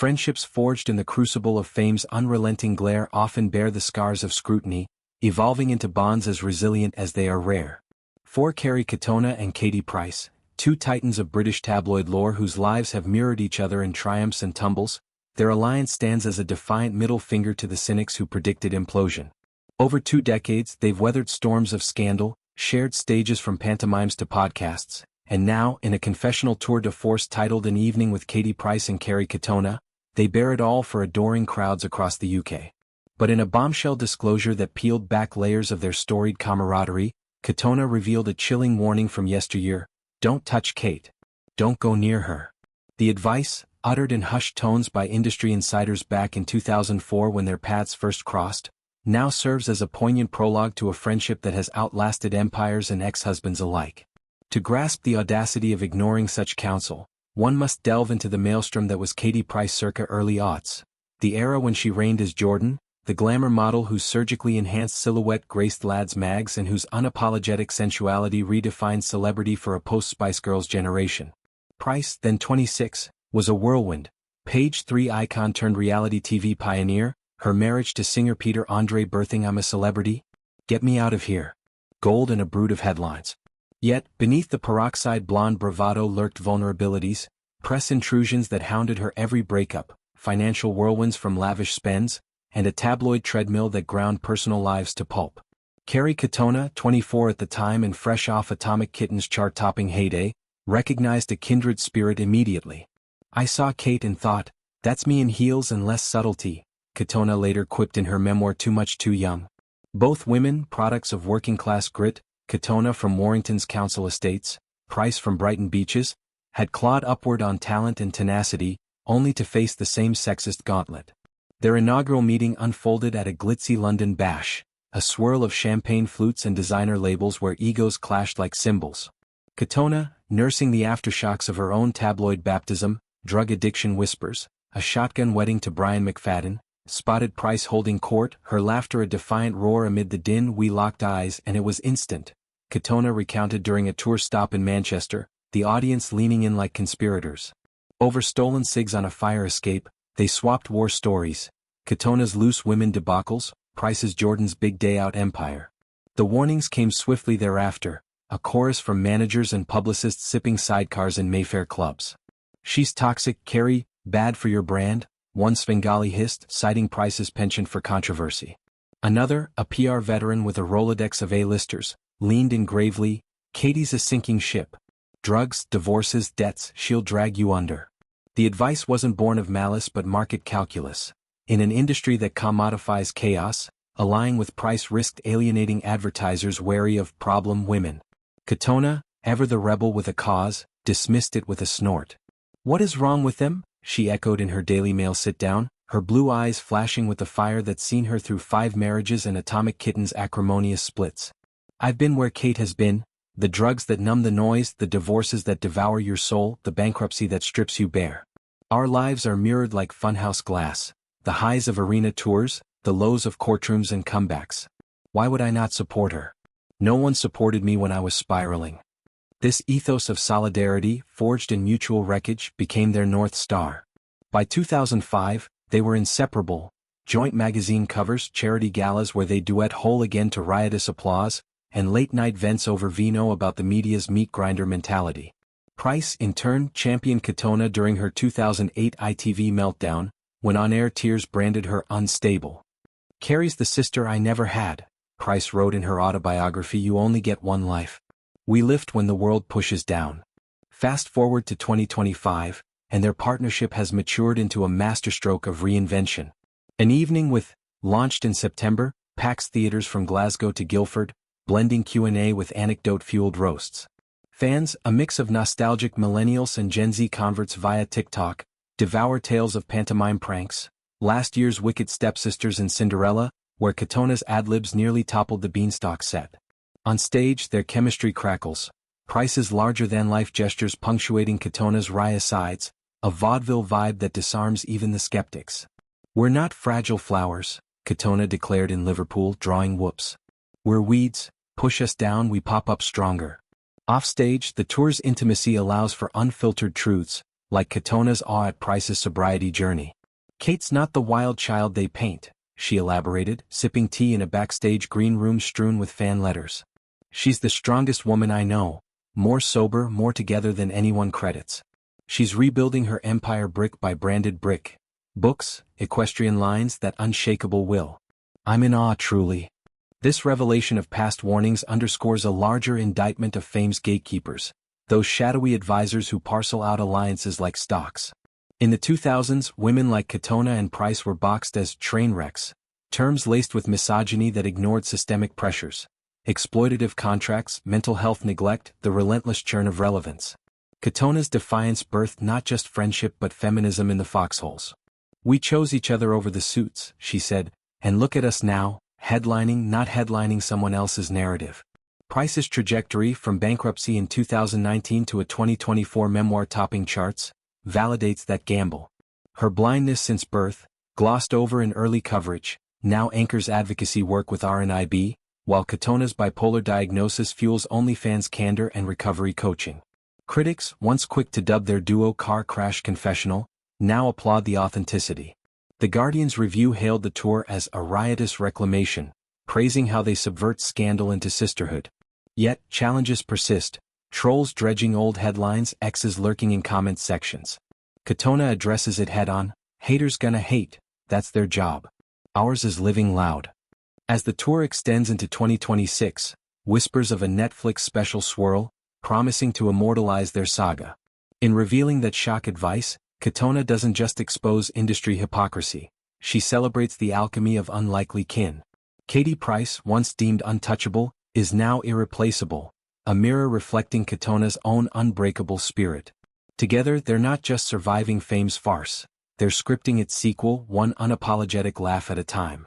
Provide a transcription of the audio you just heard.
Friendships forged in the crucible of fame's unrelenting glare often bear the scars of scrutiny, evolving into bonds as resilient as they are rare. For Kerry Katona and Katie Price, two titans of British tabloid lore whose lives have mirrored each other in triumphs and tumbles, their alliance stands as a defiant middle finger to the cynics who predicted implosion. Over 2 decades they've weathered storms of scandal, shared stages from pantomimes to podcasts, and now, in a confessional tour de force titled An Evening with Katie Price and Kerry Katona, they bear it all for adoring crowds across the UK. But in a bombshell disclosure that peeled back layers of their storied camaraderie, Katona revealed a chilling warning from yesteryear: "Don't touch Kate. Don't go near her." The advice, uttered in hushed tones by industry insiders back in 2004 when their paths first crossed, now serves as a poignant prologue to a friendship that has outlasted empires and ex-husbands alike. To grasp the audacity of ignoring such counsel, one must delve into the maelstrom that was Katie Price circa early aughts, the era when she reigned as Jordan, the glamour model whose surgically enhanced silhouette graced lads' mags and whose unapologetic sensuality redefined celebrity for a post-Spice Girls generation. Price, then 26, was a whirlwind, page 3 icon turned reality TV pioneer, her marriage to singer Peter Andre birthing "I'm a Celebrity? Get Me Out of Here" gold in a brood of headlines. Yet, beneath the peroxide blonde bravado lurked vulnerabilities, press intrusions that hounded her every breakup, financial whirlwinds from lavish spends, and a tabloid treadmill that ground personal lives to pulp. Kerry Katona, 24 at the time and fresh off Atomic Kitten's chart-topping heyday, recognized a kindred spirit immediately. "I saw Kate and thought, that's me in heels and less subtlety," Katona later quipped in her memoir Too Much Too Young. Both women, products of working-class grit, Katona from Warrington's Council Estates, Price from Brighton Beaches, had clawed upward on talent and tenacity, only to face the same sexist gauntlet. Their inaugural meeting unfolded at a glitzy London bash, a swirl of champagne flutes and designer labels where egos clashed like cymbals. Katona, nursing the aftershocks of her own tabloid baptism, drug addiction whispers, a shotgun wedding to Brian McFadden, spotted Price holding court, her laughter a defiant roar amid the din. "We locked eyes and it was instant," Katona recounted during a tour stop in Manchester, the audience leaning in like conspirators. Over stolen cigs on a fire escape, they swapped war stories, Katona's loose women debacles, Price's Jordan's big day out empire. The warnings came swiftly thereafter, a chorus from managers and publicists sipping sidecars in Mayfair clubs. "She's toxic, Kerry, bad for your brand," one Svengali hissed, citing Price's penchant for controversy. Another, a PR veteran with a Rolodex of A-listers, leaned in gravely, "Katie's a sinking ship. Drugs, divorces, debts, she'll drag you under." The advice wasn't born of malice but market calculus. In an industry that commodifies chaos, allying with Price risked alienating advertisers wary of problem women. Katona, ever the rebel with a cause, dismissed it with a snort. "What is wrong with them?" she echoed in her Daily Mail sit-down, her blue eyes flashing with the fire that's seen her through 5 marriages and Atomic Kitten's acrimonious splits. "I've been where Kate has been, the drugs that numb the noise, the divorces that devour your soul, the bankruptcy that strips you bare. Our lives are mirrored like funhouse glass, the highs of arena tours, the lows of courtrooms and comebacks. Why would I not support her? No one supported me when I was spiraling." This ethos of solidarity, forged in mutual wreckage, became their North Star. By 2005, they were inseparable, joint magazine covers, charity galas where they duet Whole Again to riotous applause, and late-night vents over vino about the media's meat grinder mentality. Price, in turn, championed Katona during her 2008 ITV meltdown, when on-air tears branded her unstable. "Kerry's the sister I never had," Price wrote in her autobiography. "You only get one life. We lift when the world pushes down." Fast forward to 2025, and their partnership has matured into a masterstroke of reinvention. An Evening with, launched in September, packs theaters from Glasgow to Guildford, blending Q&A with anecdote-fueled roasts. Fans, a mix of nostalgic millennials and Gen Z converts via TikTok, devour tales of pantomime pranks, last year's Wicked Stepsisters and Cinderella, where Katona's ad-libs nearly toppled the Beanstalk set. On stage, their chemistry crackles, Price's larger-than-life gestures punctuating Katona's wry asides, a vaudeville vibe that disarms even the skeptics. "We're not fragile flowers," Katona declared in Liverpool, drawing whoops. "We're weeds, push us down we pop up stronger." Offstage, the tour's intimacy allows for unfiltered truths, like Katona's awe at Price's sobriety journey. "Kate's not the wild child they paint," she elaborated, sipping tea in a backstage green room strewn with fan letters. "She's the strongest woman I know, more sober, more together than anyone credits. She's rebuilding her empire brick by branded brick. Books, equestrian lines, that unshakable will. I'm in awe truly." This revelation of past warnings underscores a larger indictment of fame's gatekeepers, those shadowy advisors who parcel out alliances like stocks. In the 2000s, women like Katona and Price were boxed as train wrecks, terms laced with misogyny that ignored systemic pressures, exploitative contracts, mental health neglect, the relentless churn of relevance. Katona's defiance birthed not just friendship but feminism in the foxholes. "We chose each other over the suits," she said, "and look at us now, headlining, not headlining someone else's narrative." Price's trajectory from bankruptcy in 2019 to a 2024 memoir topping charts validates that gamble. Her blindness since birth, glossed over in early coverage, now anchors advocacy work with R&IB, while Katona's bipolar diagnosis fuels OnlyFans candor and recovery coaching. Critics, once quick to dub their duo car crash confessional, now applaud the authenticity. The Guardian's review hailed the tour as a riotous reclamation, praising how they subvert scandal into sisterhood. Yet, challenges persist, trolls dredging old headlines, exes lurking in comment sections. Katona addresses it head-on: "Haters gonna hate, that's their job. Ours is living loud." As the tour extends into 2026, whispers of a Netflix special swirl, promising to immortalize their saga. In revealing that shock advice, Katona doesn't just expose industry hypocrisy, she celebrates the alchemy of unlikely kin. Katie Price, once deemed untouchable, is now irreplaceable, a mirror reflecting Katona's own unbreakable spirit. Together, they're not just surviving fame's farce, they're scripting its sequel, one unapologetic laugh at a time.